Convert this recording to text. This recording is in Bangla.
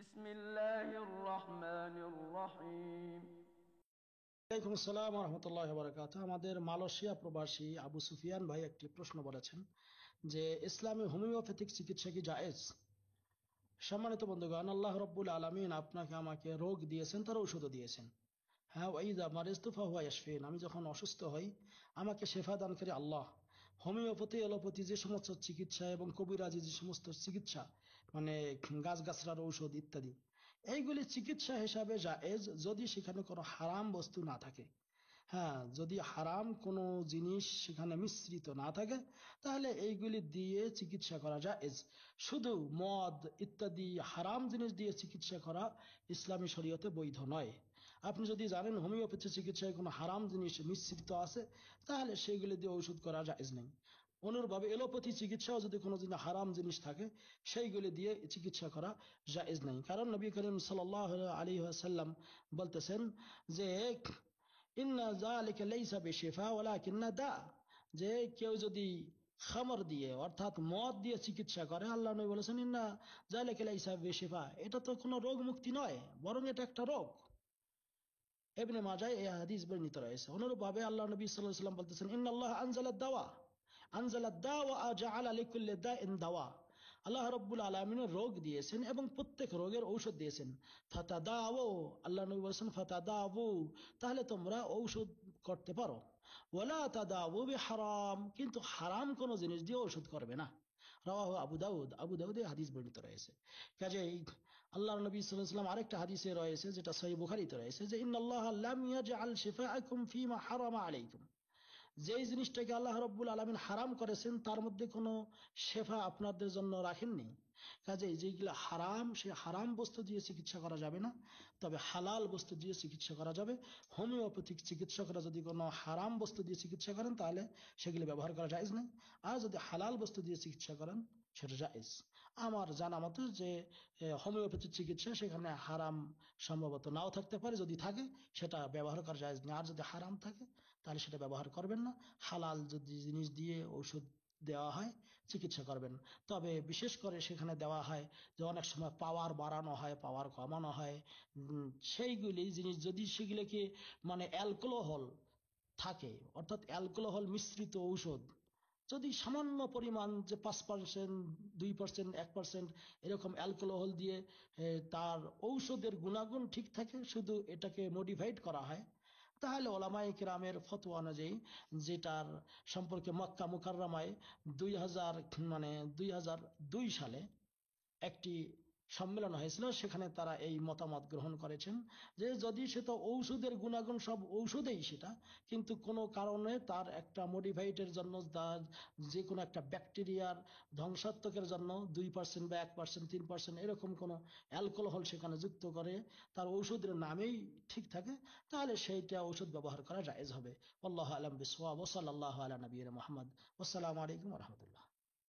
بسم الله الرحمن الرحيم ওয়ালাইকুম আসসালাম ওয়া রাহমাতুল্লাহি ওয়া বারাকাতুহু। আমাদের মালয়েশিয়া প্রবাসী আবু সুফিয়ান ভাই একটি প্রশ্ন বলেছেন যে ইসলামে হোমিওপ্যাথিক চিকিৎসা কি জায়েজ? সম্মানিত বন্ধুগণ, আল্লাহ রাব্বুল আলামিন আপনাকে আমাকে রোগ দিয়েছেন, তার ঔষধও দিয়েছেন। হ্যাঁ, ওয়াইদা মারিজতু ফাহুয়া ইয়াশফিন, আমি যখন অসুস্থ হই আমাকে শেফা দান করে আল্লাহ। হোমিওপ্যাথি, এলোপ্যাথি যে সমস্ত চিকিৎসা এবং কবিরাজি যে সমস্ত চিকিৎসা, মানে গাছগাছড়ার ঔষধ ইত্যাদি, এইগুলি চিকিৎসা হিসাবে জায়েজ যদি সেখানে কোনো হারাম বস্তু না থাকে। হ্যাঁ, যদি হারাম কোনো জিনিস সেখানে মিশ্রিত না থাকে তাহলে এইগুলি দিয়ে চিকিৎসা করা জায়েজ। শুধু মদ ইত্যাদি হারাম জিনিস দিয়ে চিকিৎসা করা ইসলামী শরীয়তে বৈধ নয়। আপনি যদি জানেন হোমিওপ্যাথি চিকিৎসায় কোনো হারাম জিনিস মিশ্রিত আছে তাহলে সেগুলি দিয়ে ঔষধ করা জায়েজ নেই। অনুরূপভাবে এলোপ্যাথি চিকিৎসাও যদি কোনো হারাম জিনিস থাকে সেইগুলি দিয়ে চিকিৎসা করা জায়েজ নেই। কারণ নবী করিম সাল্লাল্লাহু আলাইহি ওয়াসাল্লাম বলতেছেন যে ইন্না যালিকা লাইসা বিশিফা ওয়ালাকিন্না দা, যে কেউ যদি খামর দিয়ে অর্থাৎ মদ দিয়ে চিকিৎসা করে, আল্লাহ নবী বলেছেন ইন্না যালিকা লাইসা বিশিফা, এটা তো কোনো রোগ মুক্তি নয়, বরং এটা একটা রোগ। ইবনে মাজাহ এই হাদিস বর্ণিত রয়েছে। অনুরূপভাবে আল্লাহ নবী সাল্লাল্লাহু আলাইহি ওয়াসাল্লাম বলতেছেন ইন্নাল্লাহ আনজালাদ দাওয়া জাআলা লিকুল্লি দাইন দাওয়া, আল্লাহ রাব্বুল আলামিন রোগ দিয়েছেন এবং প্রত্যেক রোগের ঔষধ দিয়েছেন। ফাতাদাও, আল্লাহ নবী বলেছেন ফাতাদাউ, তাহলে তোমরা ঔষধ করতে পারো। ওয়ালা তাদাউ বিহারাম, কিন্তু হারাম কোন জিনিস দিয়ে ঔষধ করবে না। রাওয়াহু আবু দাউদে হাদিস বর্ণিত রয়েছে। কাজেই আল্লাহর নবী সাল্লাল্লাহু আলাইহি ওয়াসাল্লাম আরেকটা হাদিসে রয়েছে, যেটা সহিহ বুখারীতে রয়েছে, যে ইন্নাল্লাহা লাম ইয়াজআল শিফাআকুম ফীমা হারামা আলাইকুম, যেই জিনিসটাকে আল্লাহ রাব্বুল আলামিন হারাম করেছেন তার মধ্যে কোনো শেফা আপনাদের জন্য রাখেননি। কাজেই যেগুলো হারাম, সেই হারাম বস্তু দিয়ে চিকিৎসা করা যাবে না, তবে হালাল বস্তু দিয়ে চিকিৎসা করা যাবে। হোমিওপ্যাথিক চিকিৎসকরা যদি কোনো হারাম বস্তু দিয়ে চিকিৎসা করেন তাহলে সেগুলি ব্যবহার করা জায়েজ নেই, আর যদি হালাল বস্তু দিয়ে চিকিৎসা করেন সেটা জায়েজ। আমার জানা মতে যে হোমিওপ্যাথিক চিকিৎসা সেখানে হারাম সম্ভবত নাও থাকতে পারে, যদি থাকে সেটা ব্যবহার করা জায়েজ নেই। আর যদি হারাম থাকে তাহলে সেটা ব্যবহার করবেন না। হালাল যদি জিনিস দিয়ে ঔষধ দেওয়া হয় চিকিৎসা করবেন। তবে বিশেষ করে সেখানে দেওয়া হয় যে অনেক সময় পাওয়ার বাড়ানো হয়, পাওয়ার কমানো হয়, সেইগুলি জিনিস যদি সেগুলোকে অ্যালকোহল থাকে, অর্থাৎ অ্যালকোহল মিশ্রিত ঔষধ, যদি সামান্য পরিমাণ যে 5%, 2%, 1% এরকম অ্যালকোহল দিয়ে তার ঔষধের গুণাগুণ ঠিক থাকে, শুধু এটাকে মডিফাইড করা হয়, তাহলে ওলামায়ে কেরামের ফতোয়া অনুযায়ী, যেটার সম্পর্কে মক্কা মুকাররমায় 2002 সালে একটি সম্মেলন হয়েছিল, সেখানে তারা এই মতামত গ্রহণ করেছেন যে যদি সেটা ঔষধের গুণাগুণ সব ঔষধেই সেটা, কিন্তু কোনো কারণে তার একটা মডিফাইডের জন্য, তার যে কোনো একটা ব্যাকটেরিয়ার ধ্বংসাত্মকের জন্য 2% বা 1%, 3% এরকম কোনো অ্যালকোহল সেখানে যুক্ত করে তার ঔষধের নামেই ঠিক থাকে, তাহলে সেইটা ঔষধ ব্যবহার করা জায়েজ হবে। আল্লাহু আ'লাম বিসওয়াব। ওয়া সাল্লাল্লাহু আলা নবিয়িনা মুহাম্মদ। আসসালামু আলাইকুম ওয়া রাহমাতুল্লাহ।